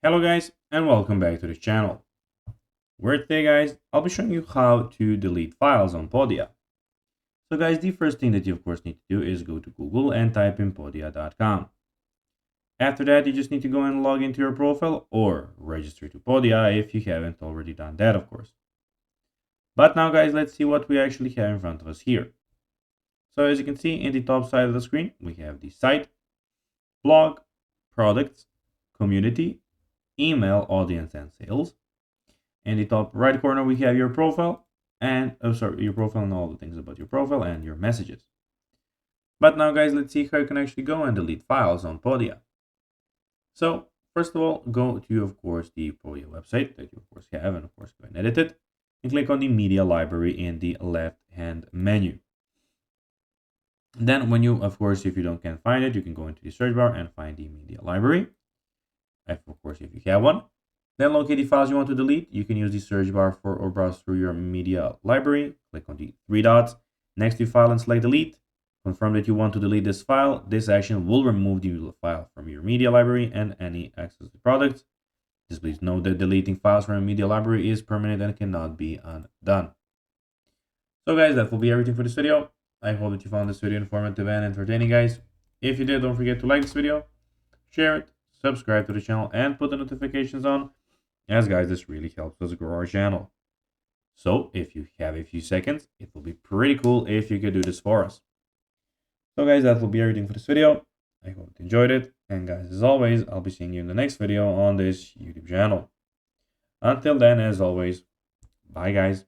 Hello guys and welcome back to this channel, where today guys I'll be showing you how to delete files on Podia. So guys, the first thing that you of course need to do is go to Google and type in podia.com. After that, you just need to go and log into your profile or register to Podia if you haven't already done that, of course. But now guys, let's see what we actually have in front of us here. So as you can see in the top side of the screen, we have the site, blog, products, community, email, audience, and sales. In the top right corner, we have your profile and your profile and all the things about your profile and your messages. But now guys, let's see how you can actually go and delete files on Podia. So first of all, go to of course the Podia website that you of course have, and of course go and edit it, and click on the media library in the left hand menu. Then when you of course, if you can't find it, you can go into the search bar and find the media library, of course if you have one. Then locate the files you want to delete. You can use the search bar for or browse through your media library. Click on the three dots next to file and select delete. Confirm that you want to delete this file. This action will remove the file from your media library and any access to products. Just please note that deleting files from a media library is permanent and cannot be undone. So guys, that will be everything for this video. I hope that you found this video informative and entertaining, guys. If you did, don't forget to like this video, share it, subscribe to the channel, and put the notifications on, as guys, this really helps us grow our channel. So if you have a few seconds, it will be pretty cool if you could do this for us. So guys, that will be everything for this video. I hope you enjoyed it, and guys, as always, I'll be seeing you in the next video on this YouTube channel. Until then, as always, bye guys.